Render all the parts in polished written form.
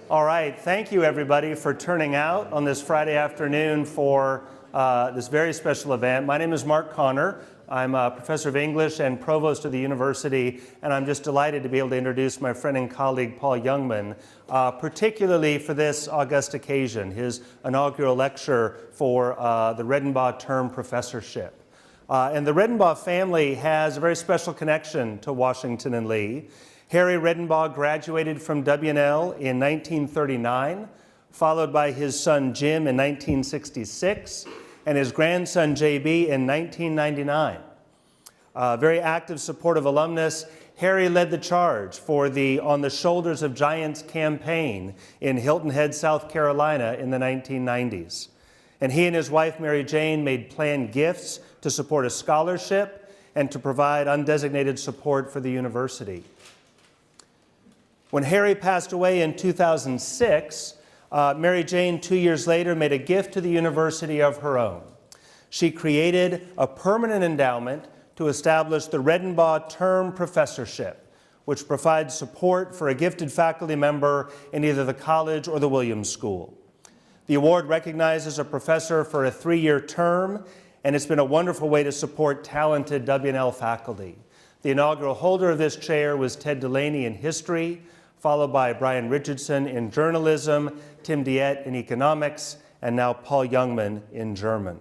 All right, thank you everybody for turning out on this Friday afternoon for this very special event. My name is Mark Connor. I'm a professor of English and provost of the university, and I'm just delighted to be able to introduce my friend and colleague Paul Youngman, particularly for this august occasion, his inaugural lecture for the Redenbaugh Term Professorship. And the Redenbaugh family has a very special connection to Washington and Lee. Harry Redenbaugh graduated from W&L in 1939, followed by his son Jim in 1966, and his grandson JB in 1999. Very active, supportive alumnus, Harry led the charge for the On the Shoulders of Giants campaign in Hilton Head, South Carolina in the 1990s. And he and his wife, Mary Jayne, made planned gifts to support a scholarship and to provide undesignated support for the university. When Harry passed away in 2006, Mary Jayne, 2 years later, made a gift to the university of her own. She created a permanent endowment to establish the Redenbaugh Term Professorship, which provides support for a gifted faculty member in either the college or the Williams School. The award recognizes a professor for a 3-year term, and it's been a wonderful way to support talented W&L faculty. The inaugural holder of this chair was Ted Delaney in history, followed by Brian Richardson in journalism, Tim Diet in economics, and now Paul Youngman in German.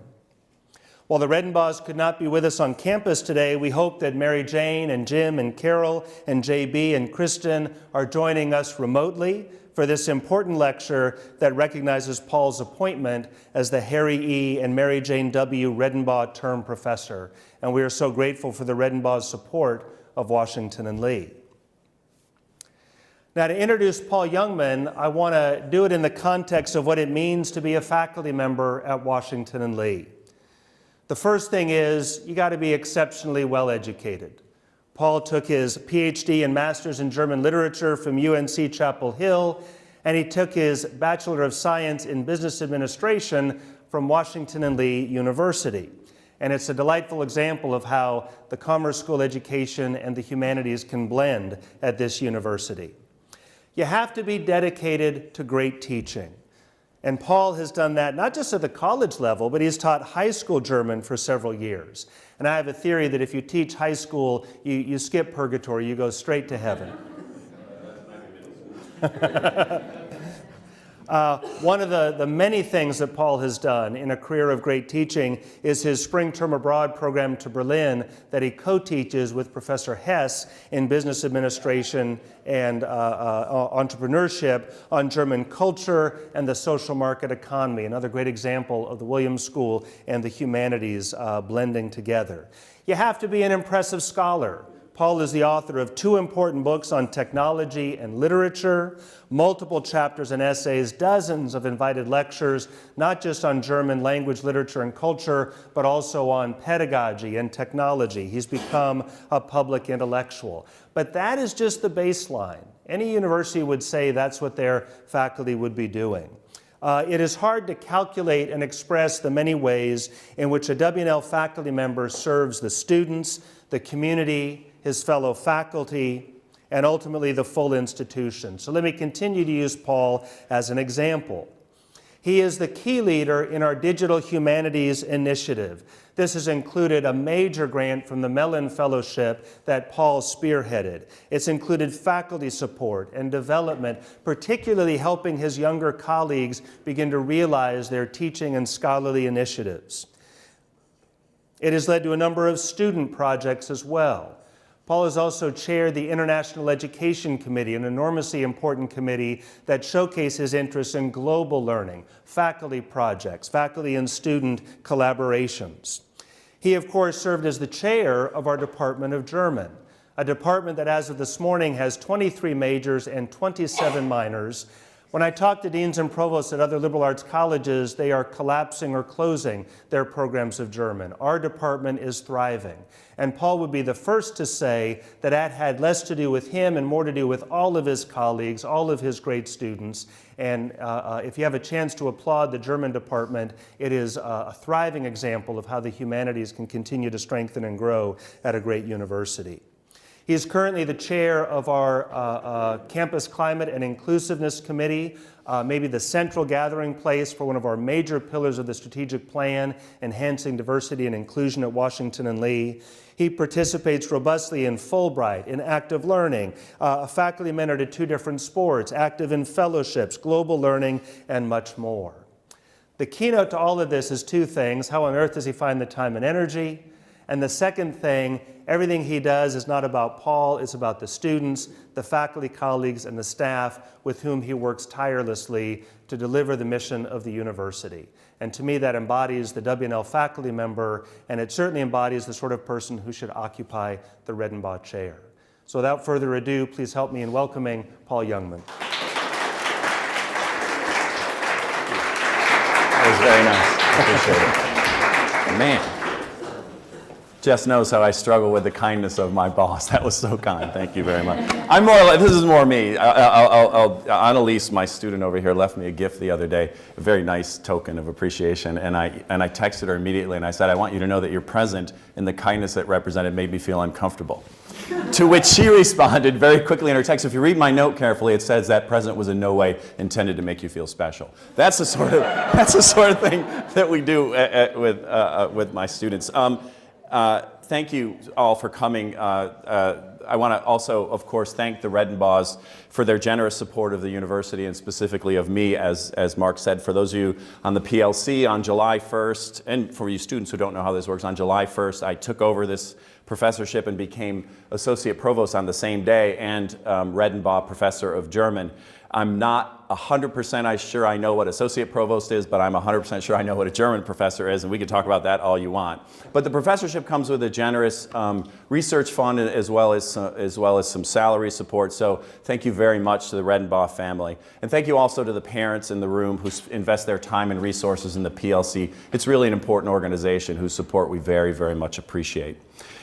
While the Redenbaughs could not be with us on campus today, we hope that Mary Jayne and Jim and Carol and JB and Kristen are joining us remotely for this important lecture that recognizes Paul's appointment as the Harry E. and Mary Jayne W. Redenbaugh Term Professor. And we are so grateful for the Redenbaughs' support of Washington and Lee. Now, to introduce Paul Youngman, I want to do it in the context of what it means to be a faculty member at Washington and Lee. The first thing is, you got to be exceptionally well educated. Paul took his PhD and Master's in German Literature from UNC Chapel Hill, and he took his Bachelor of Science in Business Administration from Washington and Lee University. And it's a delightful example of how the Commerce School education and the humanities can blend at this university. You have to be dedicated to great teaching. And Paul has done that not just at the college level, but he's taught high school German for several years. And I have a theory that if you teach high school, you skip purgatory, you go straight to heaven. One of the many things that Paul has done in a career of great teaching is his spring term abroad program to Berlin that he co-teaches with Professor Hess in business administration and entrepreneurship on German culture and the social market economy, another great example of the Williams School and the humanities blending together. You have to be an impressive scholar. Paul is the author of 2 important books on technology and literature, multiple chapters and essays, dozens of invited lectures, not just on German language, literature, and culture, but also on pedagogy and technology. He's become a public intellectual. But that is just the baseline. Any university would say that's what their faculty would be doing. It is hard to calculate and express the many ways in which a W&L faculty member serves the students, the community, his fellow faculty, and ultimately the full institution. So let me continue to use Paul as an example. He is the key leader in our Digital Humanities Initiative. This has included a major grant from the Mellon Fellowship that Paul spearheaded. It's included faculty support and development, particularly helping his younger colleagues begin to realize their teaching and scholarly initiatives. It has led to a number of student projects as well. Paul has also chaired the International Education Committee, an enormously important committee that showcases interest in global learning, faculty projects, faculty and student collaborations. He, of course, served as the chair of our Department of German, a department that as of this morning has 23 majors and 27 minors. When I talk to deans and provosts at other liberal arts colleges, they are collapsing or closing their programs of German. Our department is thriving. And Paul would be the first to say that that had less to do with him and more to do with all of his colleagues, all of his great students. And if you have a chance to applaud the German department, it is a thriving example of how the humanities can continue to strengthen and grow at a great university. He's currently the chair of our Campus Climate and Inclusiveness Committee, maybe the central gathering place for one of our major pillars of the strategic plan, enhancing diversity and inclusion at Washington and Lee. He participates robustly in Fulbright, in active learning, a faculty mentor to 2 different sports, active in fellowships, global learning, and much more. The keynote to all of this is 2 things. How on earth does he find the time and energy? And the second thing, everything he does is not about Paul, it's about the students, the faculty colleagues, and the staff with whom he works tirelessly to deliver the mission of the university. And to me, that embodies the W&L faculty member, and it certainly embodies the sort of person who should occupy the Redenbaugh chair. So without further ado, please help me in welcoming Paul Youngman. That was very nice. Appreciate it. Man. Jess knows how I struggle with the kindness of my boss. That was so kind. Thank you very much. I'm more like, this is more me. Annalise, my student over here, left me a gift the other day, a very nice token of appreciation, and I texted her immediately and I said, I want you to know that your present and the kindness it represented made me feel uncomfortable. To which she responded very quickly in her text. If you read my note carefully, it says that present was in no way intended to make you feel special. That's the sort of thing that we do with my students. Thank you all for coming. I want to also, of course, thank the Redenbaughs for their generous support of the university and specifically of me, as Mark said. For those of you on the PLC, on July 1st, and for you students who don't know how this works, on July 1st, I took over this professorship and became Associate Provost on the same day and Redenbaugh Professor of German. I'm not 100% sure I know what Associate Provost is, but I'm 100% sure I know what a German professor is, and we can talk about that all you want. But the professorship comes with a generous research fund as well as some salary support, so thank you very much to the Redenbaugh family. And thank you also to the parents in the room who invest their time and resources in the PLC. It's really an important organization whose support we very, very much appreciate.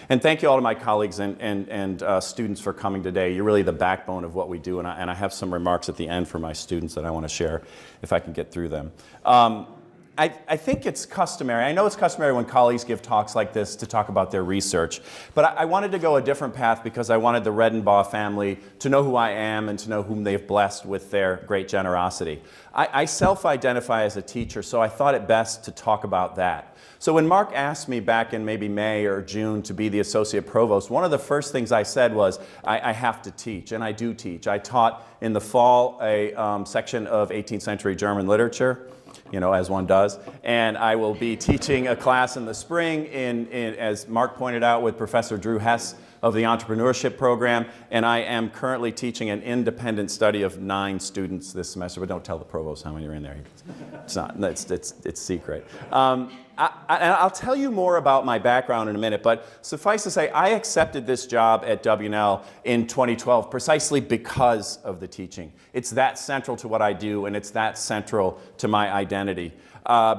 And thank you all to my colleagues and students for coming today. You're really the backbone of what we do, and I have some remarks at the end for my students that I want to share if I can get through them. I think it's customary, I know it's customary when colleagues give talks like this to talk about their research, but I wanted to go a different path because I wanted the Redenbaugh family to know who I am and to know whom they've blessed with their great generosity. I self-identify as a teacher, so I thought it best to talk about that. So when Mark asked me back in maybe May or June to be the Associate Provost, one of the first things I said was, I have to teach, and I do teach. I taught in the fall a section of 18th century German literature, you know, as one does, and I will be teaching a class in the spring, as Mark pointed out, with Professor Drew Hess of the entrepreneurship program, and I am currently teaching an independent study of 9 students this semester, but don't tell the provost how many are in there. It's not, it's secret. I'll tell you more about my background in a minute, but suffice to say, I accepted this job at W&L in 2012 precisely because of the teaching. It's that central to what I do, and it's that central to my identity.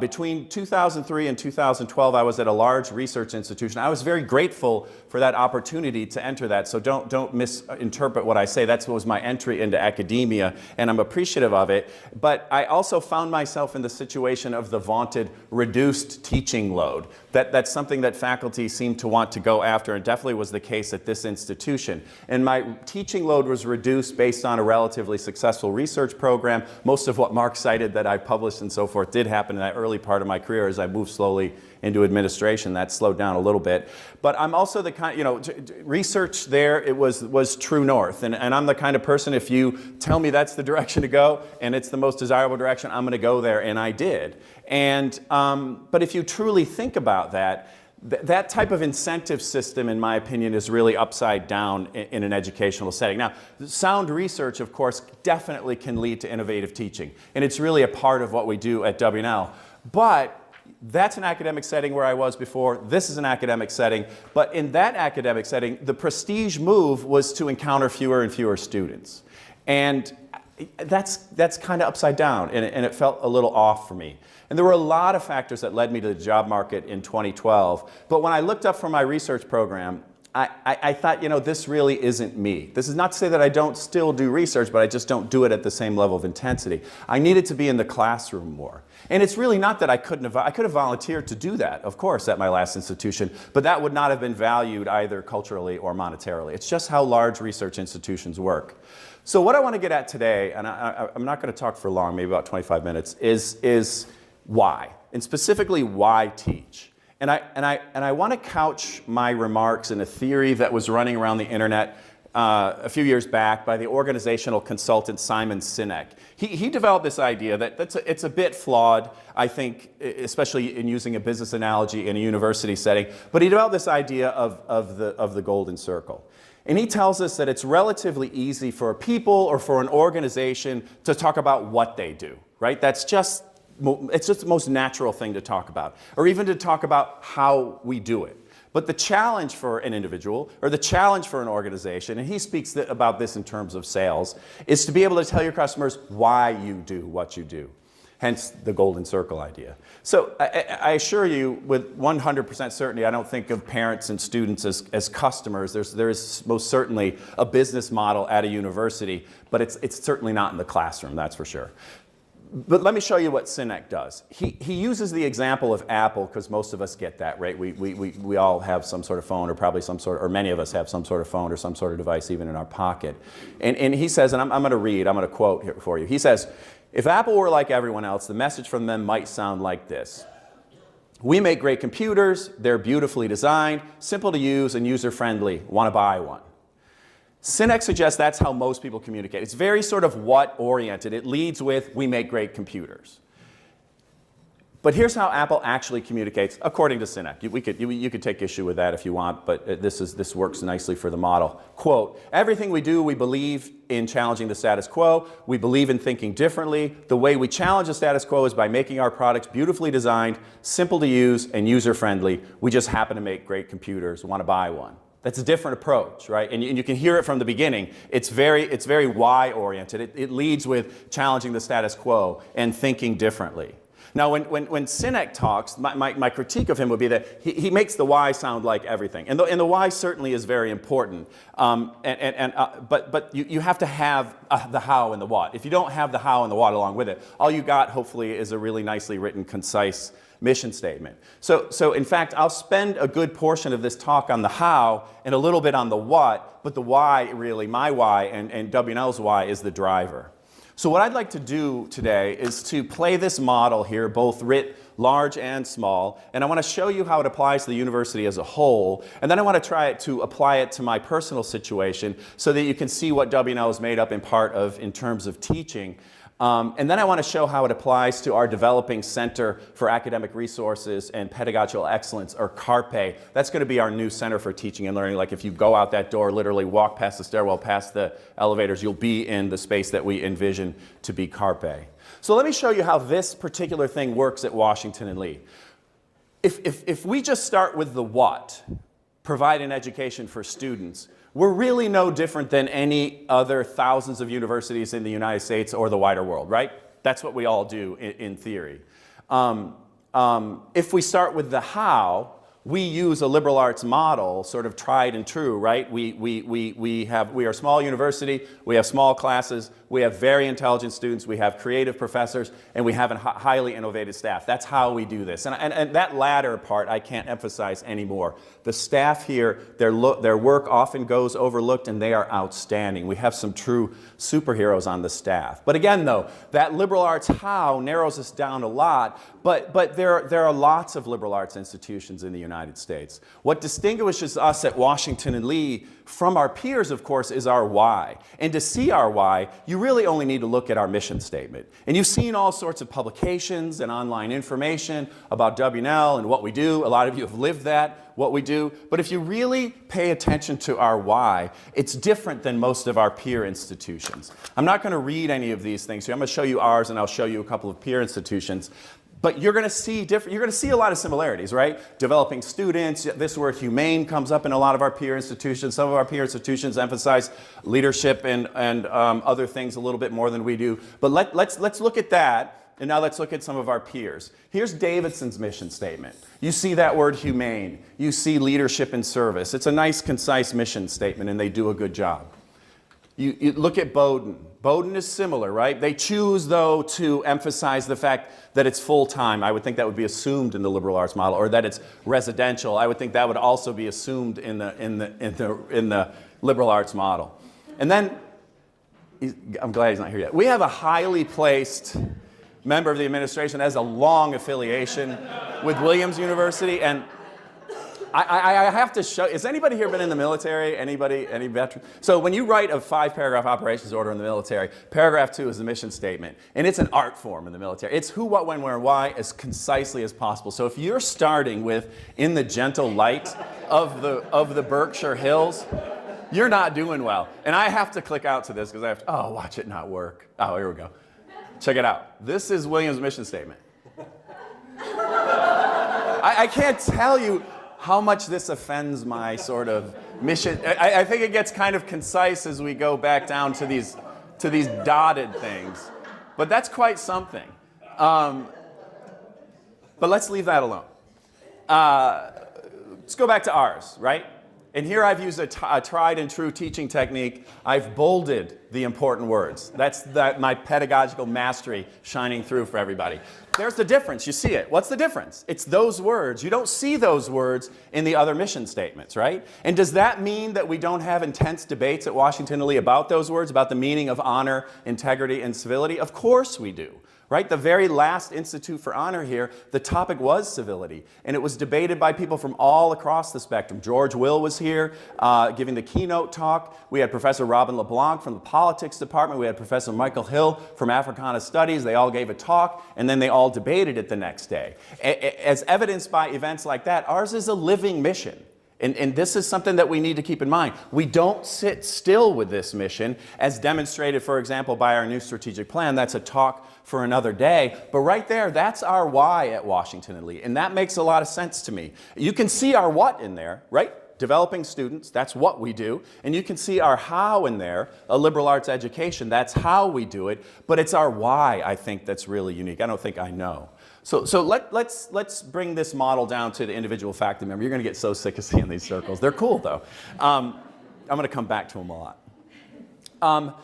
Between 2003 and 2012, I was at a large research institution. I was very grateful for that opportunity to enter that, so don't misinterpret what I say. That was my entry into academia, and I'm appreciative of it. But I also found myself in the situation of the vaunted reduced teaching load. That's something that faculty seem to want to go after, and definitely was the case at this institution. And my teaching load was reduced based on a relatively successful research program. Most of what Mark cited that I published and so forth did happen in that early part of my career. As I moved slowly into administration, that slowed down a little bit. But I'm also the kind, you know, research there, it was true north. And I'm the kind of person, if you tell me that's the direction to go and it's the most desirable direction, I'm going to go there, and I did. And, but if you truly think about that, that type of incentive system, in my opinion, is really upside down in an educational setting. Now, sound research, of course, definitely can lead to innovative teaching, and it's really a part of what we do at W&L. But that's an academic setting where I was before. This is an academic setting. But in that academic setting, the prestige move was to encounter fewer and fewer students. And that's kind of upside down, and it felt a little off for me. And there were a lot of factors that led me to the job market in 2012. But when I looked up for my research program, I thought, this really isn't me. This is not to say that I don't still do research, but I just don't do it at the same level of intensity. I needed to be in the classroom more. And it's really not that I could have volunteered to do that, of course, at my last institution, but that would not have been valued either culturally or monetarily. It's just how large research institutions work. So what I want to get at today, and I'm not going to talk for long, maybe about 25 minutes, is why, and specifically why teach. And I want to couch my remarks in a theory that was running around the internet a few years back by the organizational consultant Simon Sinek. He developed this idea that it's a bit flawed, I think, especially in using a business analogy in a university setting, but he developed this idea of the golden circle. And he tells us that it's relatively easy for a people or for an organization to talk about what they do, right? It's just the most natural thing to talk about, or even to talk about how we do it. But the challenge for an individual, or the challenge for an organization, and he speaks about this in terms of sales, is to be able to tell your customers why you do what you do. Hence the golden circle idea. So I assure you with 100% certainty, I don't think of parents and students as customers. There is most certainly a business model at a university, but it's certainly not in the classroom, that's for sure. But let me show you what Sinek does. He uses the example of Apple, because most of us get that, right? We all have some sort of phone, or probably or many of us have some sort of phone or some sort of device even in our pocket. And he says, and I'm going to quote here for you. He says, if Apple were like everyone else, the message from them might sound like this. We make great computers, they're beautifully designed, simple to use, and user-friendly. Want to buy one? Sinek suggests that's how most people communicate. It's very sort of what-oriented. It leads with, we make great computers. But here's how Apple actually communicates, according to Sinek. You could take issue with that if you want, but this works nicely for the model. Quote, everything we do, we believe in challenging the status quo. We believe in thinking differently. The way we challenge the status quo is by making our products beautifully designed, simple to use, and user-friendly. We just happen to make great computers. Want to buy one? That's a different approach, right? And you can hear it from the beginning. It's very why-oriented. It leads with challenging the status quo and thinking differently. Now, when Sinek talks, my critique of him would be that he makes the why sound like everything. And the why certainly is very important. But you have to have the how and the what. If you don't have the how and the what along with it, all you got, hopefully, is a really nicely written, concise mission statement. So in fact, I'll spend a good portion of this talk on the how and a little bit on the what, but the why, really, my why and W&L's why is the driver. So what I'd like to do today is to play this model here, both writ large and small, and I want to show you how it applies to the university as a whole, and then I want to try to apply it to my personal situation so that you can see what W&L is made up in part of in terms of teaching. And then I want to show how it applies to our developing Center for Academic Resources and Pedagogical Excellence, or CARPE. That's going to be our new Center for Teaching and Learning. Like if you go out that door, literally walk past the stairwell, past the elevators, you'll be in the space that we envision to be CARPE. So let me show you how this particular thing works at Washington and Lee. If we just start with the what, provide an education for students, we're really no different than any other thousands of universities in the United States or the wider world, right? That's what we all do in theory. If we start with the how, we use a liberal arts model, sort of tried and true, right? We are a small university, we have small classes, we have very intelligent students, we have creative professors, and we have a highly innovative staff. That's how we do this. And that latter part I can't emphasize anymore. The staff here, their work often goes overlooked, and they are outstanding. We have some true superheroes on the staff. But again, though, that liberal arts how narrows us down a lot, but there are lots of liberal arts institutions in the United States. What distinguishes us at Washington and Lee from our peers, of course, is our why. And to see our why, you really only need to look at our mission statement. And you've seen all sorts of publications and online information about W&L and what we do. A lot of you have lived that, what we do. But if you really pay attention to our why, it's different than most of our peer institutions. I'm not going to read any of these things here. I'm going to show you ours, and I'll show you a couple of peer institutions. But you're going to see a lot of similarities, right? Developing students, this word humane comes up in a lot of our peer institutions. Some of our peer institutions emphasize leadership and other things a little bit more than we do. But let's look at that. And now let's look at some of our peers. Here's Davidson's mission statement. You see that word humane. You see leadership and service. It's a nice, concise mission statement, and they do a good job. You look at Bowdoin. Bowdoin is similar, right? They choose, though, to emphasize the fact that it's full-time. I would think that would be assumed in the liberal arts model, or that it's residential. I would think that would also be assumed in the liberal arts model. And then, I'm glad he's not here yet. We have a highly placed member of the administration that has a long affiliation with Williams University, and I have to show, has anybody here been in the military? Anybody, any veteran? So when you write a 5-paragraph operations order in the military, paragraph 2 is the mission statement. And it's an art form in the military. It's who, what, when, where, and why as concisely as possible. So if you're starting with in the gentle light of the Berkshire Hills, you're not doing well. And I have to click out to this because I have to, oh, watch it not work. Oh, here we go. Check it out. This is Williams' mission statement. I can't tell you how much this offends my sort of mission. I think it gets kind of concise as we go back down to these dotted things. But that's quite something. But let's leave that alone. Let's go back to ours, right? And here I've used a tried and true teaching technique. I've bolded the important words. That's my pedagogical mastery shining through for everybody. There's the difference. You see it. What's the difference? It's those words. You don't see those words in the other mission statements, right? And does that mean that we don't have intense debates at Washington Lee about those words, about the meaning of honor, integrity, and civility? Of course we do. Right? The very last Institute for Honor here, the topic was civility. And it was debated by people from all across the spectrum. George Will was here giving the keynote talk. We had Professor Robin LeBlanc from the politics department. We had Professor Michael Hill from Africana Studies. They all gave a talk, and then they all debated it the next day. As evidenced by events like that, ours is a living mission. And this is something that we need to keep in mind. We don't sit still with this mission, as demonstrated, for example, by our new strategic plan. That's a talk for another day. But right there, that's our why at Washington and Lee. And that makes a lot of sense to me. You can see our what in there, right? Developing students, that's what we do. And you can see our how in there, a liberal arts education, that's how we do it. But it's our why, I think, that's really unique. I don't think I know. So let's bring this model down to the individual faculty member. You're going to get so sick of seeing these circles. They're cool, though. I'm going to come back to them a lot.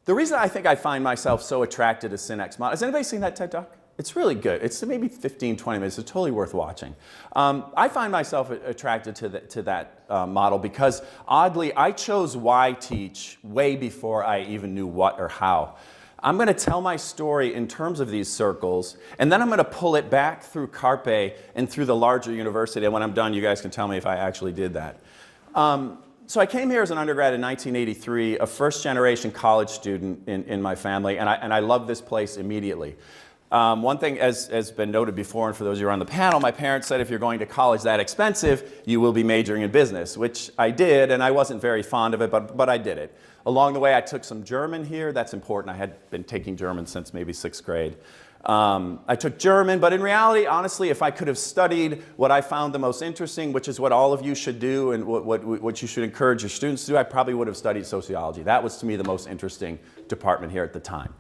The reason I think I find myself so attracted to Synec's model, has anybody seen that TED Talk? It's really good. It's maybe 15, 20 minutes. It's totally worth watching. I find myself attracted to that model because, oddly, I chose why teach way before I even knew what or how. I'm going to tell my story in terms of these circles, and then I'm going to pull it back through Carpe and through the larger university. And when I'm done, you guys can tell me if I actually did that. So I came here as an undergrad in 1983, a first-generation college student in my family, and I loved this place immediately. One thing, as has been noted before, and for those of you who are on the panel, my parents said if you're going to college that expensive, you will be majoring in business, which I did, and I wasn't very fond of it, but I did it. Along the way, I took some German here. That's important. I had been taking German since maybe 6th grade. I took German, but in reality, honestly, if I could have studied what I found the most interesting, which is what all of you should do and what you should encourage your students to do, I probably would have studied sociology. That was, to me, the most interesting department here at the time.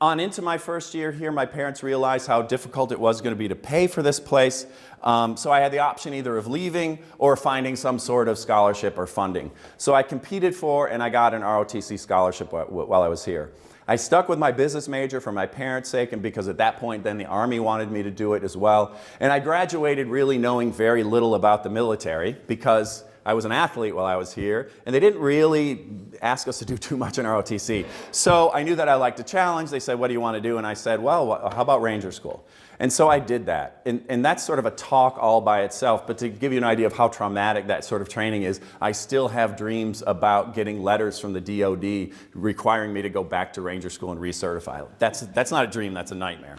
On into my first year here, my parents realized how difficult it was going to be to pay for this place. So I had the option either of leaving or finding some sort of scholarship or funding. So I competed for and I got an ROTC scholarship while I was here. I stuck with my business major for my parents' sake and because at that point then the Army wanted me to do it as well. And I graduated really knowing very little about the military because I was an athlete while I was here, and they didn't really ask us to do too much in ROTC. So I knew that I liked a challenge. They said, what do you want to do? And I said, well, how about Ranger School? And so I did that. And that's sort of a talk all by itself, but to give you an idea of how traumatic that sort of training is, I still have dreams about getting letters from the DOD requiring me to go back to Ranger School and recertify. That's not a dream, that's a nightmare.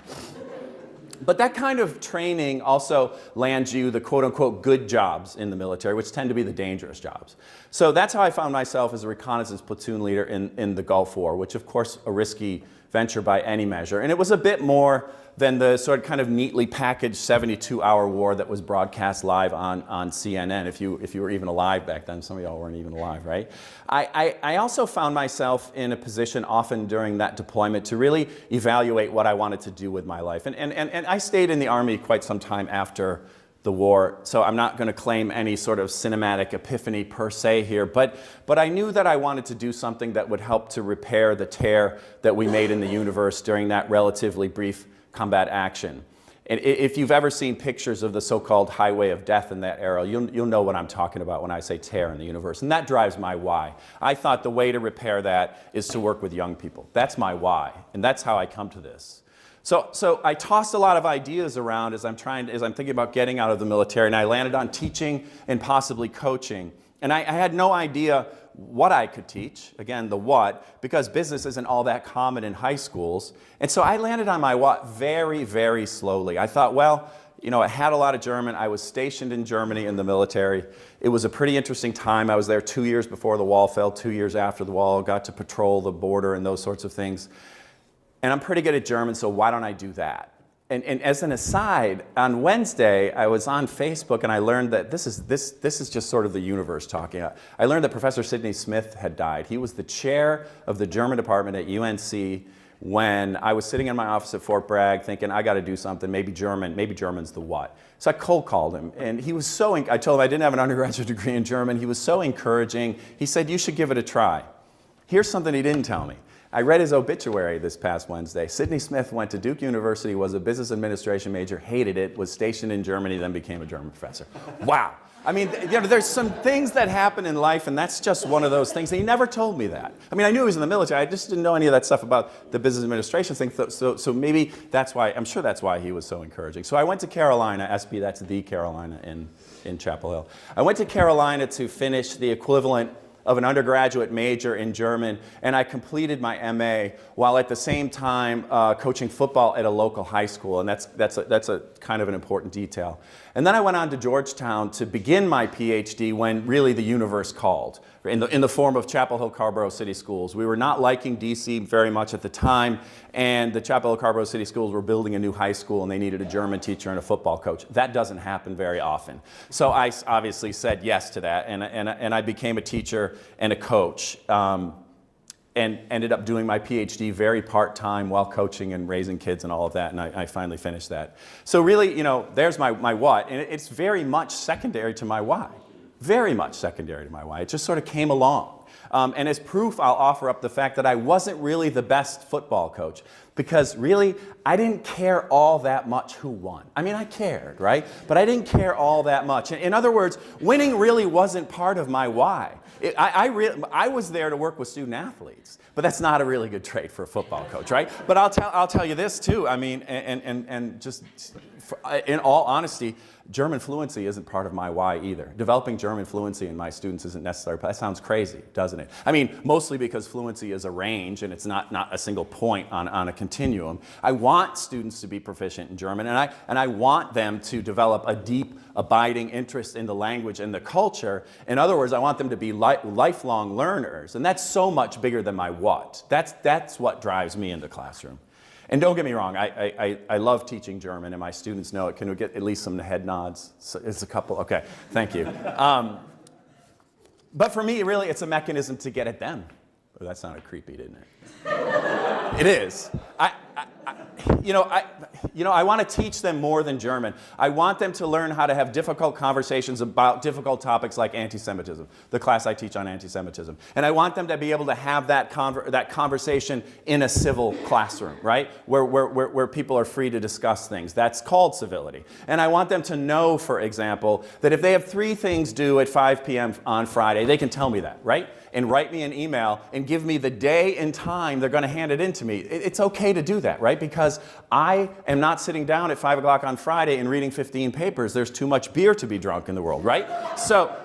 But that kind of training also lands you the quote-unquote good jobs in the military, which tend to be the dangerous jobs. So that's how I found myself as a reconnaissance platoon leader in the Gulf War, which of course a risky venture by any measure. And it was a bit more than the sort of kind of neatly packaged 72-hour war that was broadcast live on CNN, if you were even alive back then. Some of y'all weren't even alive, right? I also found myself in a position often during that deployment to really evaluate what I wanted to do with my life. And I stayed in the Army quite some time after the war, so I'm not going to claim any sort of cinematic epiphany per se here, but I knew that I wanted to do something that would help to repair the tear that we made in the universe during that relatively brief combat action. And if you've ever seen pictures of the so-called highway of death in that era, you'll know what I'm talking about when I say tear in the universe. And that drives my why. I thought the way to repair that is to work with young people. That's my why, and that's how I come to this. So I tossed a lot of ideas around as I'm thinking about getting out of the military, and I landed on teaching and possibly coaching. And I had no idea what I could teach, again, the what, because business isn't all that common in high schools. And so I landed on my what very, very slowly. I thought, well, you know, I had a lot of German. I was stationed in Germany in the military. It was a pretty interesting time. I was there 2 years before the wall fell, 2 years after the wall, got to patrol the border and those sorts of things. And I'm pretty good at German, so why don't I do that? And as an aside, on Wednesday, I was on Facebook and I learned that this is just sort of the universe talking. I learned that Professor Sidney Smith had died. He was the chair of the German department at UNC when I was sitting in my office at Fort Bragg thinking, I got to do something, maybe German's the what. So I cold called him, and he was so, I told him I didn't have an undergraduate degree in German. He was so encouraging. He said, you should give it a try. Here's something he didn't tell me. I read his obituary this past Wednesday. Sidney Smith went to Duke University, was a business administration major, hated it, was stationed in Germany, then became a German professor. Wow. I mean, you know, there's some things that happen in life, and that's just one of those things. And he never told me that. I mean, I knew he was in the military. I just didn't know any of that stuff about the business administration thing. So maybe that's why, I'm sure that's why he was so encouraging. So I went to Carolina, SB, that's the Carolina in Chapel Hill. I went to Carolina to finish the equivalent of an undergraduate major in German, and I completed my MA while at the same time coaching football at a local high school, and that's a kind of an important detail. And then I went on to Georgetown to begin my PhD when really the universe called, in the form of Chapel Hill Carborough City Schools. We were not liking DC very much at the time, and the Chapel Hill Carborough City Schools were building a new high school, and they needed a German teacher and a football coach. That doesn't happen very often. So I obviously said yes to that, and I became a teacher and a coach, and ended up doing my PhD very part-time while coaching and raising kids and all of that, and I finally finished that. So really, you know, there's my what, and it's very much secondary to my why. Very much secondary to my why. It just sort of came along. And as proof, I'll offer up the fact that I wasn't really the best football coach, because really, I didn't care all that much who won. I mean, I cared, right? But I didn't care all that much. In other words, winning really wasn't part of my why. I was there to work with student athletes, but that's not a really good trait for a football coach, right? But I'll tell you this too. I mean, and just in all honesty, German fluency isn't part of my why either. Developing German fluency in my students isn't necessary. That sounds crazy, doesn't it? I mean, mostly because fluency is a range and it's not a single point on a continuum. I want students to be proficient in German, and I want them to develop a deep, abiding interest in the language and the culture. In other words, I want them to be lifelong learners, and that's so much bigger than my what. That's what drives me in the classroom. And don't get me wrong, I love teaching German, and my students know it. Can we get at least some head nods? So it's a couple, okay, thank you. But for me, really, it's a mechanism to get at them. Oh, that sounded creepy, didn't it? It is. I want to teach them more than German. I want them to learn how to have difficult conversations about difficult topics like anti-Semitism, the class I teach on anti-Semitism. And I want them to be able to have that conversation in a civil classroom, right? Where people are free to discuss things. That's called civility. And I want them to know, for example, that if they have 3 things due at 5 p.m. on Friday, they can tell me that, right? And write me an email and give me the day and time they're going to hand it in to me. It's okay to do that, right? Because I am not sitting down at 5 o'clock on Friday and reading 15 papers. There's too much beer to be drunk in the world, right? So,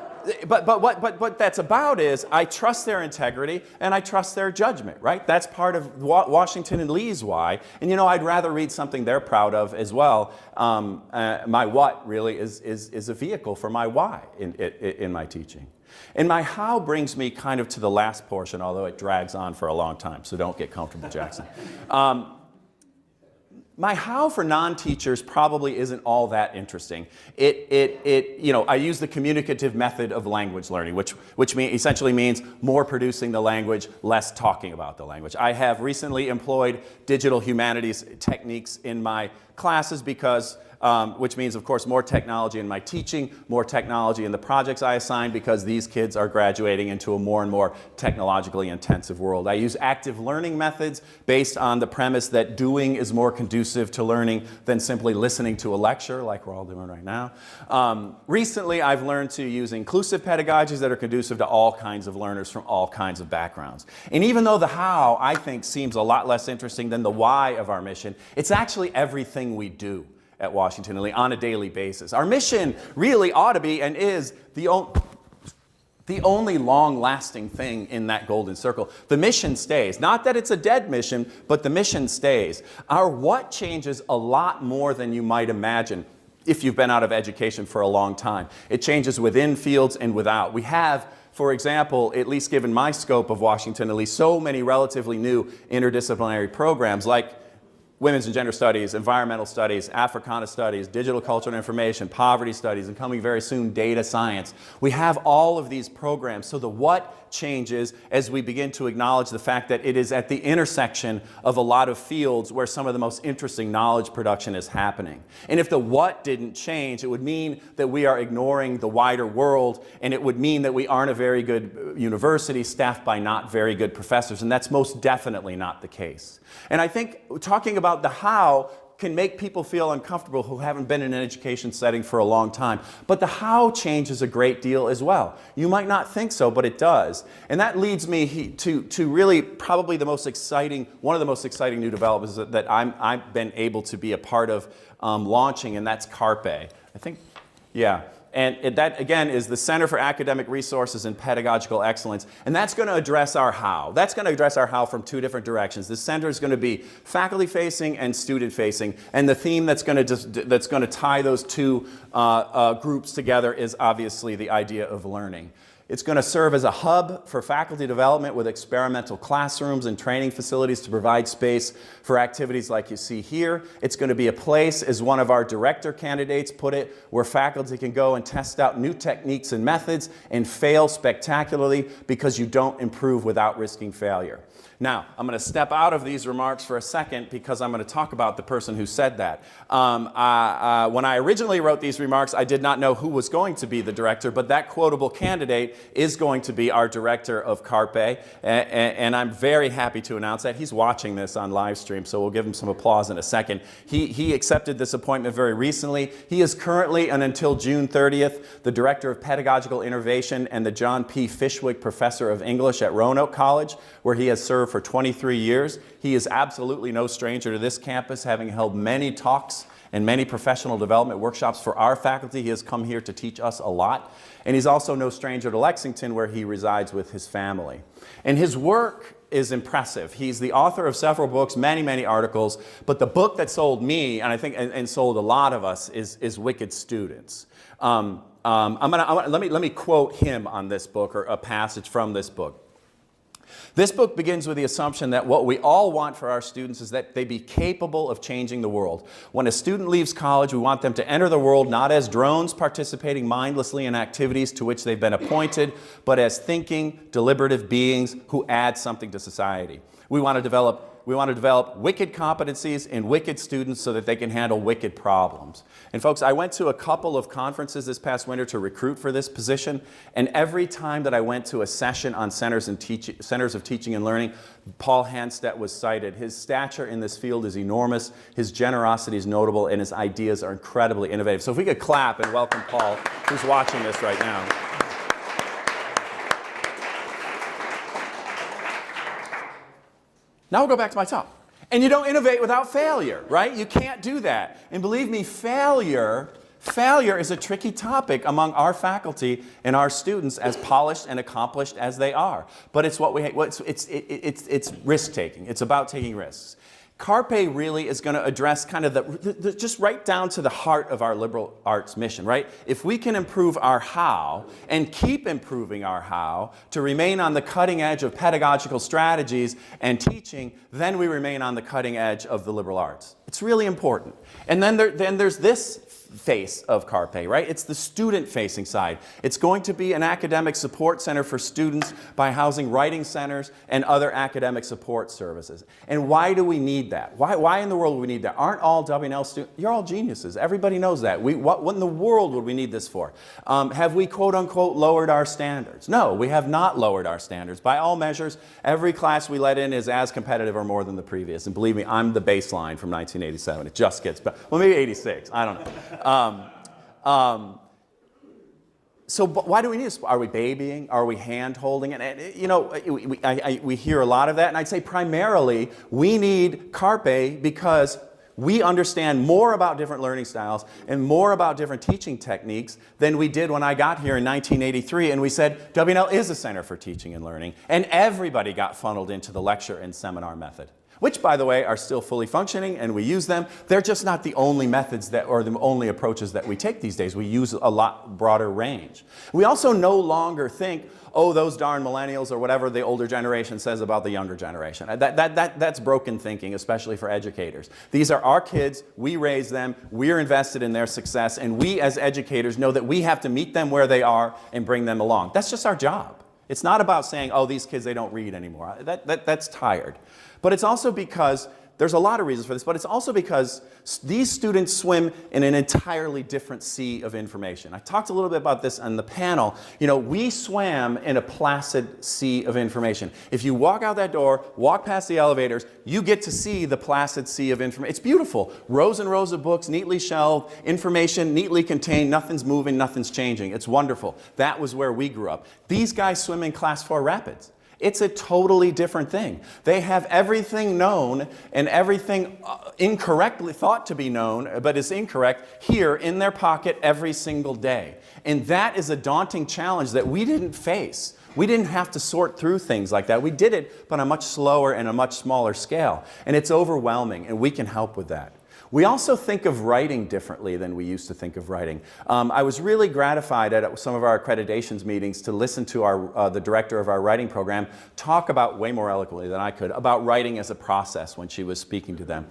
but what that's about is I trust their integrity and I trust their judgment, right? That's part of Washington and Lee's why. And you know, I'd rather read something they're proud of as well. My what really is a vehicle for my why in my teaching. And my how brings me kind of to the last portion, although it drags on for a long time, so don't get comfortable, Jackson. My how for non-teachers probably isn't all that interesting. I use the communicative method of language learning, which essentially means more producing the language, less talking about the language. I have recently employed digital humanities techniques in my classes because which means, of course, more technology in my teaching, more technology in the projects I assign, because these kids are graduating into a more and more technologically intensive world. I use active learning methods based on the premise that doing is more conducive to learning than simply listening to a lecture, like we're all doing right now. Recently, I've learned to use inclusive pedagogies that are conducive to all kinds of learners from all kinds of backgrounds. And even though the how, I think, seems a lot less interesting than the why of our mission, it's actually everything we do at Washington and Lee on a daily basis. Our mission really ought to be and is the only long-lasting thing in that golden circle. The mission stays. Not that it's a dead mission, but the mission stays. Our what changes a lot more than you might imagine if you've been out of education for a long time. It changes within fields and without. We have, for example, at least given my scope of Washington, at least so many relatively new interdisciplinary programs like Women's and Gender Studies, Environmental Studies, Africana Studies, Digital Culture and Information, Poverty Studies, and coming very soon, Data Science. We have all of these programs, so the what changes as we begin to acknowledge the fact that it is at the intersection of a lot of fields where some of the most interesting knowledge production is happening. And if the what didn't change, it would mean that we are ignoring the wider world, and it would mean that we aren't a very good university staffed by not very good professors, and that's most definitely not the case. And I think talking about the how can make people feel uncomfortable who haven't been in an education setting for a long time. But the how changes a great deal as well. You might not think so, but it does. And that leads me to really probably one of the most exciting new developments that I've been able to be a part of launching, and that's Carpe. I think, yeah. And that, again, is the Center for Academic Resources and Pedagogical Excellence. And that's going to address our how. That's going to address our how from two different directions. The center is going to be faculty-facing and student-facing. And the theme that's going to tie those two groups together is obviously the idea of learning. It's going to serve as a hub for faculty development with experimental classrooms and training facilities to provide space for activities like you see here. It's going to be a place, as one of our director candidates put it, where faculty can go and test out new techniques and methods and fail spectacularly because you don't improve without risking failure. Now, I'm going to step out of these remarks for a second because I'm going to talk about the person who said that. When I originally wrote these remarks, I did not know who was going to be the director, but that quotable candidate is going to be our director of Carpe, and I'm very happy to announce that. He's watching this on live stream, so we'll give him some applause in a second. He accepted this appointment very recently. He is currently, and until June 30th, the Director of Pedagogical Innovation and the John P. Fishwick Professor of English at Roanoke College, where he has served for 23 years. He is absolutely no stranger to this campus, having held many talks and many professional development workshops for our faculty. He has come here to teach us a lot. And he's also no stranger to Lexington, where he resides with his family. And his work is impressive. He's the author of several books, many, many articles, but the book that sold me, and I think and sold a lot of us, is Wicked Students. Let me quote him on this book, or a passage from this book. This book begins with the assumption that what we all want for our students is that they be capable of changing the world. When a student leaves college, we want them to enter the world not as drones participating mindlessly in activities to which they've been appointed, but as thinking, deliberative beings who add something to society. We want to develop wicked competencies in wicked students so that they can handle wicked problems. And folks, I went to a couple of conferences this past winter to recruit for this position, and every time that I went to a session on centers of teaching and learning, Paul Hanstedt was cited. His stature in this field is enormous, his generosity is notable, and his ideas are incredibly innovative. So if we could clap and welcome Paul, who's watching this right now. Now we'll go back to my talk. And you don't innovate without failure, right? You can't do that. And believe me, failure is a tricky topic among our faculty and our students, as polished and accomplished as they are. But it's what it's risk-taking. It's about taking risks. Carpe really is going to address kind of just right down to the heart of our liberal arts mission, right? If we can improve our how and keep improving our how to remain on the cutting edge of pedagogical strategies and teaching, then we remain on the cutting edge of the liberal arts. It's really important. And then there's this face of Carpe, right? It's the student-facing side. It's going to be an academic support center for students by housing writing centers and other academic support services. And why do we need that? Why in the world do we need that? Aren't all W&L students, you're all geniuses. Everybody knows that. What in the world would we need this for? Have we, quote unquote, lowered our standards? No, we have not lowered our standards. By all measures, every class we let in is as competitive or more than the previous. And believe me, I'm the baseline from 1987. It just gets better. Well, maybe 86. I don't know. So why do we need this? Are we babying? Are we hand-holding? And you know, we hear a lot of that, and I'd say primarily we need Carpe because we understand more about different learning styles and more about different teaching techniques than we did when I got here in 1983, and we said W&L is a center for teaching and learning, and everybody got funneled into the lecture and seminar method, which, by the way, are still fully functioning, and we use them. They're just not the only methods or the only approaches that we take these days. We use a lot broader range. We also no longer think, oh, those darn millennials or whatever the older generation says about the younger generation. That's broken thinking, especially for educators. These are our kids. We raise them. We're invested in their success, and we as educators know that we have to meet them where they are and bring them along. That's just our job. It's not about saying, oh, these kids, they don't read anymore. That's tired. But it's also because, there's a lot of reasons for this, but it's also because these students swim in an entirely different sea of information. I talked a little bit about this on the panel. You know, we swam in a placid sea of information. If you walk out that door, walk past the elevators, you get to see the placid sea of information. It's beautiful. Rows and rows of books, neatly shelved, information neatly contained, nothing's moving, nothing's changing. It's wonderful. That was where we grew up. These guys swim in Class 4 rapids. It's a totally different thing. They have everything known and everything incorrectly thought to be known, but is incorrect, here in their pocket every single day. And that is a daunting challenge that we didn't face. We didn't have to sort through things like that. We did it, but on a much slower and a much smaller scale. And it's overwhelming, and we can help with that. We also think of writing differently than we used to think of writing. I was really gratified at some of our accreditations meetings to listen to the director of our writing program talk about, way more eloquently than I could, about writing as a process when she was speaking to them.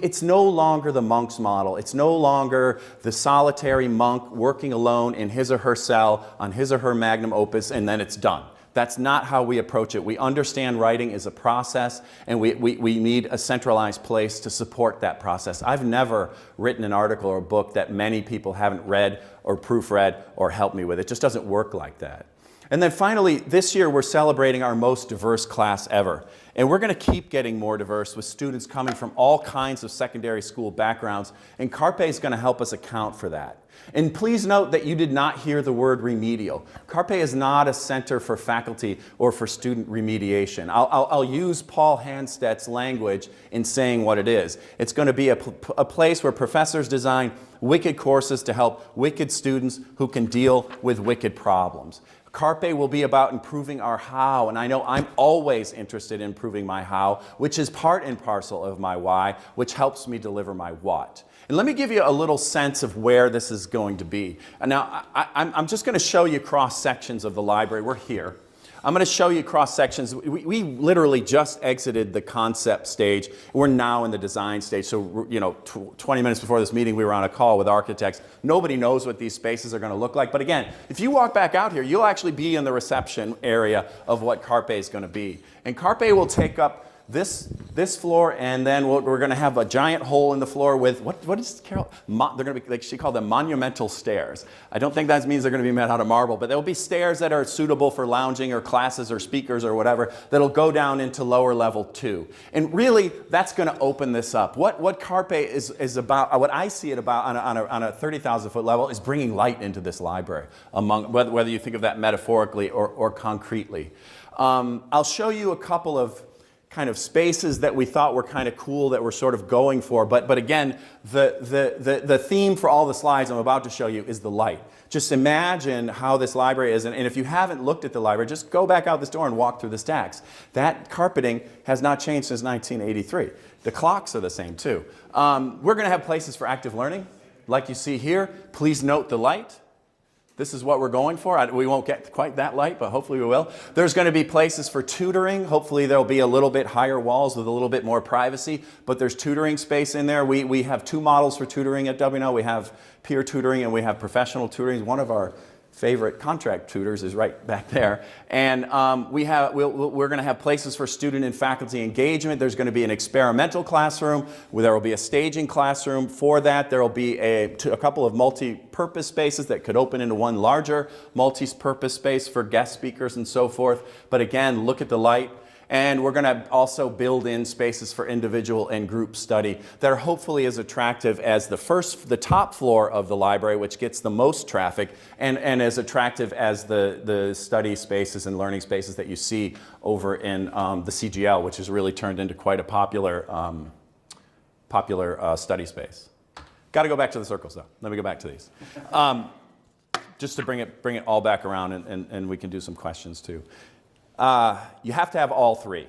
It's no longer the monk's model. It's no longer the solitary monk working alone in his or her cell on his or her magnum opus, and then it's done. That's not how we approach it. We understand writing is a process, and we need a centralized place to support that process. I've never written an article or a book that many people haven't read or proofread or helped me with. It just doesn't work like that. And then finally, this year we're celebrating our most diverse class ever. And we're going to keep getting more diverse with students coming from all kinds of secondary school backgrounds, and Carpe is going to help us account for that. And please note that you did not hear the word remedial. Carpe is not a center for faculty or for student remediation. I'll use Paul Hanstedt's language in saying what it is. It's going to be a place where professors design wicked courses to help wicked students who can deal with wicked problems. Carpe will be about improving our how, and I know I'm always interested in improving my how, which is part and parcel of my why, which helps me deliver my what. And let me give you a little sense of where this is going to be. And now, I'm just going to show you cross sections of the library. We're here. I'm going to show you cross sections. We literally just exited the concept stage. We're now in the design stage. So, you know, 20 minutes before this meeting, we were on a call with architects. Nobody knows what these spaces are going to look like. But again, if you walk back out here, you'll actually be in the reception area of what Carpe is going to be. And Carpe will take up this floor, and then we're going to have a giant hole in the floor with, what is Carol? They're going to be, like she called them, monumental stairs. I don't think that means they're going to be made out of marble, but there will be stairs that are suitable for lounging or classes or speakers or whatever that'll go down into lower level 2. And really, that's going to open this up. What Carpe is about, what I see it about on a 30,000-foot level is bringing light into this library, among whether you think of that metaphorically or concretely. I'll show you a couple of kind of spaces that we thought were kind of cool that we're sort of going for. But again, the theme for all the slides I'm about to show you is the light. Just imagine how this library is. And if you haven't looked at the library, just go back out this door and walk through the stacks. That carpeting has not changed since 1983. The clocks are the same too. We're going to have places for active learning, like you see here. Please note the light. This is what we're going for. We won't get quite that light, but hopefully we will. There's going to be places for tutoring. Hopefully there'll be a little bit higher walls with a little bit more privacy, but there's tutoring space in there. We have two models for tutoring at WNL. We have peer tutoring and we have professional tutoring. One of our favorite contract tutors is right back there. And we're going to have places for student and faculty engagement. There's going to be an experimental classroom. There will be a staging classroom. For that, there will be a couple of multi-purpose spaces that could open into one larger multi-purpose space for guest speakers and so forth. But again, look at the light. And we're going to also build in spaces for individual and group study that are hopefully as attractive as the top floor of the library, which gets the most traffic, and as attractive as the study spaces and learning spaces that you see over in the CGL, which has really turned into quite a popular study space. Got to go back to the circles, though. Let me go back to these. Just to bring it all back around, and we can do some questions, too. You have to have all three.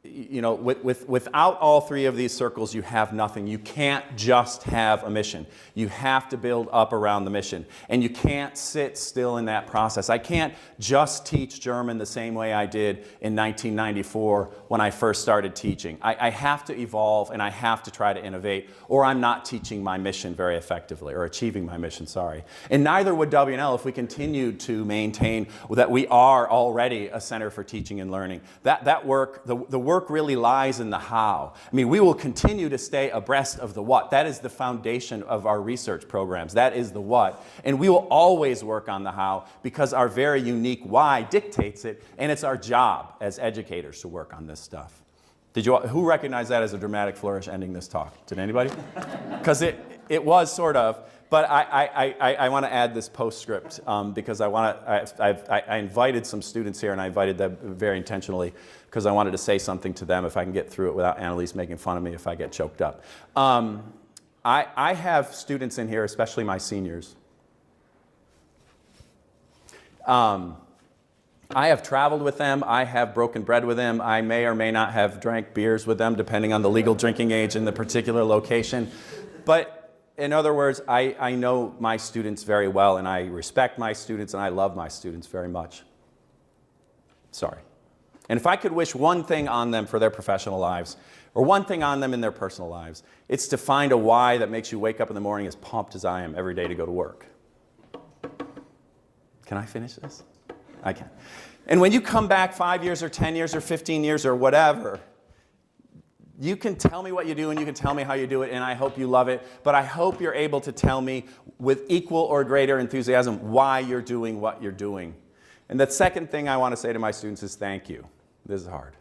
You know, without all three of these circles, you have nothing. You can't just have a mission. You have to build up around the mission. And you can't sit still in that process. I can't just teach German the same way I did in 1994 when I first started teaching. I have to evolve and I have to try to innovate, or I'm not teaching my mission very effectively, or achieving my mission, sorry. And neither would WNL if we continued to maintain that we are already a center for teaching and learning. That work, the work really lies in the how. I mean, we will continue to stay abreast of the what. That is the foundation of our research programs. That is the what. And we will always work on the how because our very unique why dictates it, and it's our job as educators to work on this stuff. Who recognized that as a dramatic flourish ending this talk? Did anybody? Because it was sort of. But I want to add this postscript because I invited some students here, and I invited them very intentionally because I wanted to say something to them if I can get through it without Annalise making fun of me if I get choked up. I have students in here, especially my seniors. I have traveled with them. I have broken bread with them. I may or may not have drank beers with them, depending on the legal drinking age in the particular location. But in other words, I know my students very well, and I respect my students, and I love my students very much. Sorry. And if I could wish one thing on them for their professional lives, or one thing on them in their personal lives, it's to find a why that makes you wake up in the morning as pumped as I am every day to go to work. Can I finish this? I can. And when you come back 5 years or 10 years or 15 years or whatever, you can tell me what you do and you can tell me how you do it, and I hope you love it, but I hope you're able to tell me with equal or greater enthusiasm why you're doing what you're doing. And the second thing I want to say to my students is thank you. This is hard.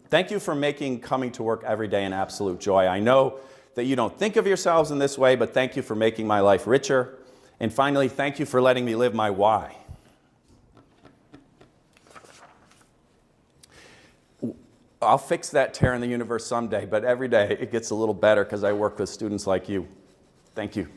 Thank you for making coming to work every day an absolute joy. I know that you don't think of yourselves in this way, but thank you for making my life richer. And finally, thank you for letting me live my why. I'll fix that tear in the universe someday, but every day it gets a little better because I work with students like you. Thank you.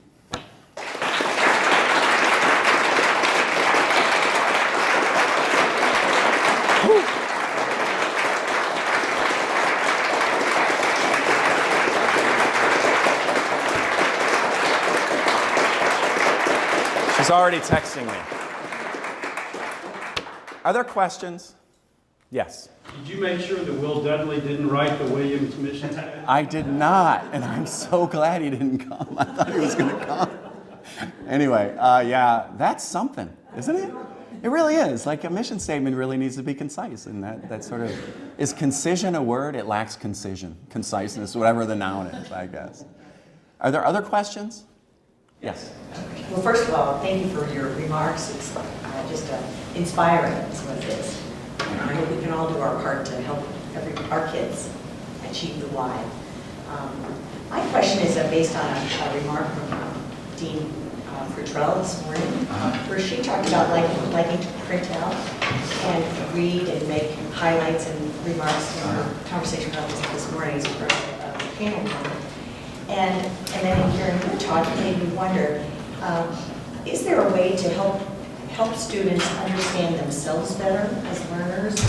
She's already texting me. Are there questions? Yes. Did you make sure that Will Dudley didn't write the Williams mission statement? I did not, and I'm so glad he didn't come. I thought he was going to come. Anyway, yeah, that's something, isn't it? It really is. Like, a mission statement really needs to be concise, and that sort of, is concision a word? It lacks concision, conciseness, whatever the noun is, I guess. Are there other questions? Yes. Well, first of all, thank you for your remarks. It's just inspiring, some of this. And I hope we can all do our part to help our kids achieve the why. My question is based on a remark from Dean Futrell this morning, where she talked about liking to print out and read and make highlights and remarks in her conversation about this morning as part of the panel. And then in hearing your talk, it made me wonder, is there a way to help students understand themselves better as learners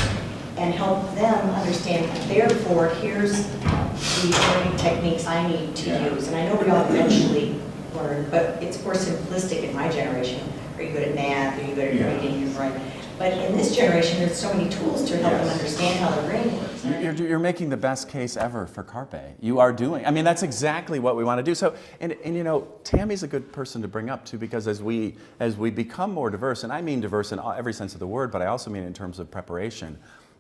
and help them understand, therefore, here's the learning techniques I need to use? And I know we all eventually learn, but it's more simplistic in my generation. Are you good at math? Are you good at reading and writing? But in this generation, there's so many tools to help them understand how the brain works. You're making the best case ever for Carpe. You are doing. I mean, that's exactly what we want to do. So, and you know, Tammy's a good person to bring up too, because as we become more diverse, and I mean diverse in every sense of the word, but I also mean in terms of preparation.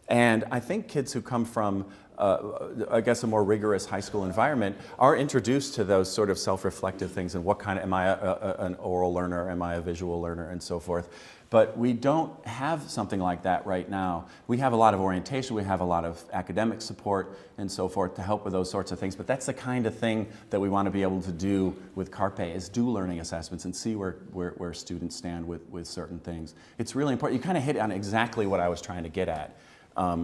And I think kids who come from, I guess, a more rigorous high school environment are introduced to those sort of self-reflective things and what kind of, am I an oral learner, am I a visual learner, and so forth. But we don't have something like that right now. We have a lot of orientation, we have a lot of academic support and so forth to help with those sorts of things, but that's the kind of thing that we want to be able to do with Carpe, is do learning assessments and see where students stand with certain things. It's really important. You kind of hit on exactly what I was trying to get at.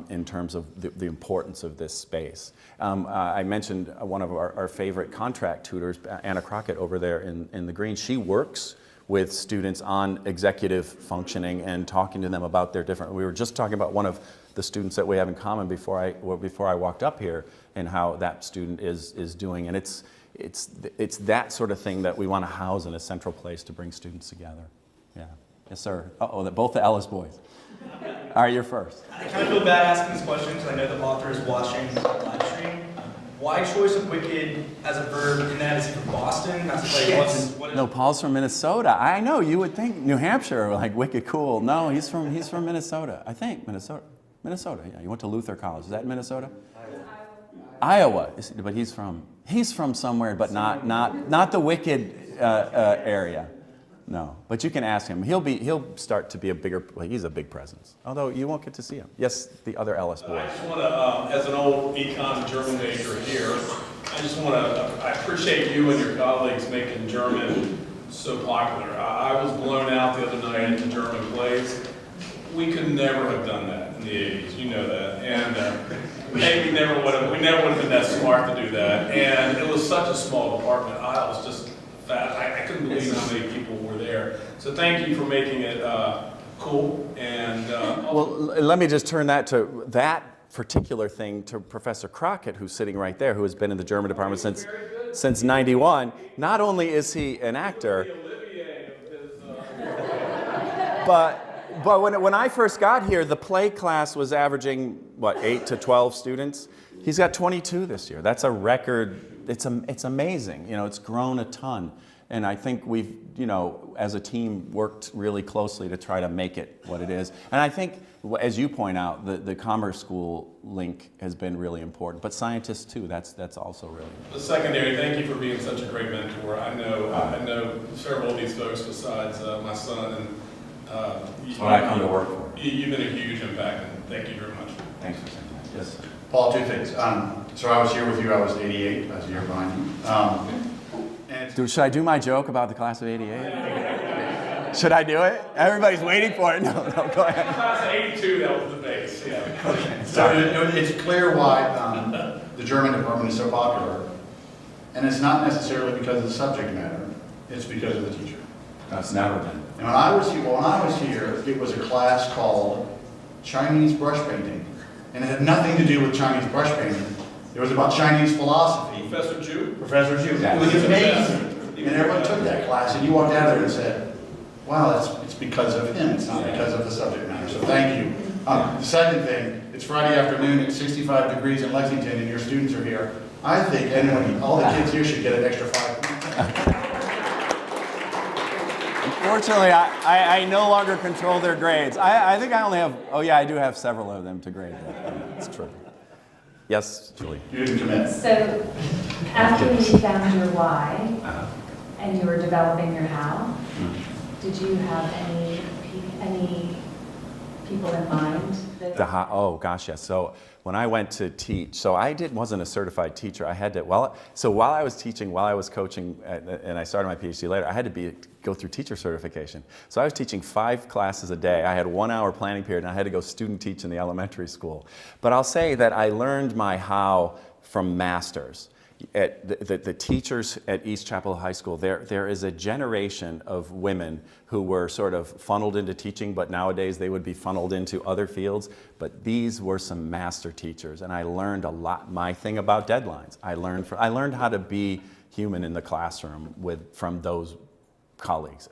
In terms of the importance of this space. I mentioned one of our favorite contract tutors, Anna Crockett over there in the green. She works with students on executive functioning and talking to them about their different, we were just talking about one of the students that we have in common before I walked up here and how that student is doing. And it's that sort of thing that we want to house in a central place to bring students together. Yeah. Yes, sir. Uh-oh, both the Ellis boys. All right, you're first. I kind of feel bad asking this question because I know the author is watching the live stream. Why choice of wicked as a verb in that? Is he from Boston? That's like, No, Paul's from Minnesota. I know, you would think New Hampshire, like wicked cool. No, he's from Minnesota. I think Minnesota, yeah. You went to Luther College. Is that in Minnesota? Iowa. But he's from somewhere, but not the wicked area. No, but you can ask him. He'll start to be he's a big presence. Although you won't get to see him. Yes, the other Ellis boy. I just want to, as an old econ German major here, I appreciate you and your colleagues making German so popular. I was blown out the other night at the German plays. We could never have done that in the 80s, you know that. And we never would have been that smart to do that. And it was such a small department. I was just I couldn't believe how many people were there. So thank you for making it cool. And well, let me just turn that particular thing to Professor Crockett, who's sitting right there, who has been in the German department since '91. Not only is he an actor, but when I first got here, the play class was averaging 8 to 12 students. He's got 22 this year. That's a record. It's amazing. You know, it's grown a ton. And I think we've, as a team, worked really closely to try to make it what it is. And I think, as you point out, the Commerce School link has been really important. But scientists too, that's also really important. The secondary, thank you for being such a great mentor. I know several of these folks besides my son, and that's what I come to work for. You've been a huge impact, and thank you very much. Thanks for saying that. Yes, sir. Paul, two things. So I was here with you, I was 88, I was a year behind you. Should I do my joke about the class of '88? Should I do it? Everybody's waiting for it. No, go ahead. Class of '82, that was the base, yeah. Okay. So it's clear why the German department is so popular. And it's not necessarily because of the subject matter, it's because of the teacher. That's never been. And when I was here, it was a class called Chinese brush painting. And it had nothing to do with Chinese brush painting. It was about Chinese philosophy. Professor Jew? Professor Jew. Yeah. It was amazing. And everyone took that class, and you walked out of there and said, wow, it's because of him, it's not because of the subject matter. So thank you. The second thing, it's Friday afternoon, it's 65 degrees in Lexington, and your students are here. I think all the kids here should get an extra 5 points. Unfortunately, I no longer control their grades. I think I only have, I do have several of them to grade. That's true. Yes, Julie. You didn't commit. So, after you found your why and you were developing your how, did you have any people in mind? Oh gosh, yes. So when I went to teach, so I wasn't a certified teacher. I had to, while I was teaching, while I was coaching, and I started my PhD later, I had to go through teacher certification. So I was teaching 5 classes a day. I had a 1-hour planning period, and I had to go student teach in the elementary school. But I'll say that I learned my how from masters. The teachers at East Chapel High School, there is a generation of women who were sort of funneled into teaching, but nowadays they would be funneled into other fields. But these were some master teachers, and I learned a lot. My thing about deadlines, I learned how to be human in the classroom from those colleagues.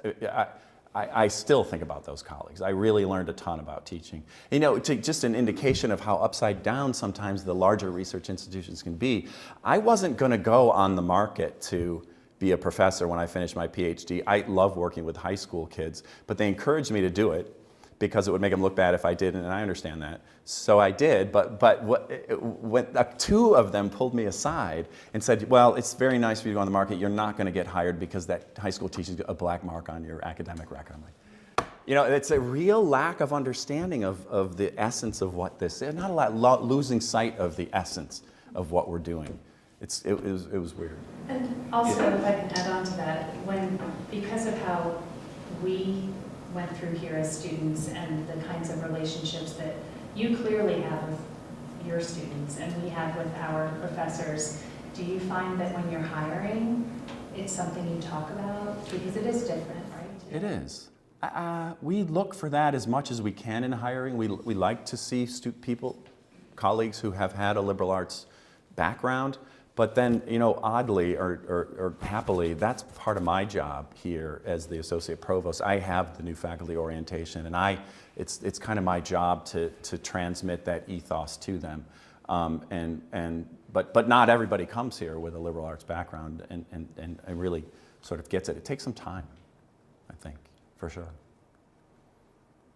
I still think about those colleagues. I really learned a ton about teaching. You know, just an indication of how upside down sometimes the larger research institutions can be. I wasn't going to go on the market to be a professor when I finished my PhD. I love working with high school kids, but they encouraged me to do it because it would make them look bad if I didn't, and I understand that. So I did, but when 2 of them pulled me aside and said, well, it's very nice for you to go on the market. You're not going to get hired because that high school teaches a black mark on your academic record. I'm like, you know, it's a real lack of understanding of the essence of what this is. Not a lot, losing sight of the essence of what we're doing. It was weird. And also, if I can add on to that, because of how we went through here as students and the kinds of relationships that you clearly have with your students and we have with our professors, do you find that when you're hiring, it's something you talk about? Because it is different, right? It is. We look for that as much as we can in hiring. We like to see colleagues who have had a liberal arts background. But then, you know, oddly or happily, that's part of my job here as the associate provost. I have the new faculty orientation, and it's kind of my job to transmit that ethos to them. But not everybody comes here with a liberal arts background and really sort of gets it. It takes some time, I think, for sure.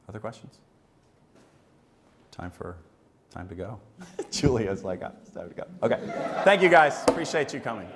Other questions? Time to go. Julia's like, it's time to go. Okay. Thank you, guys. Appreciate you coming.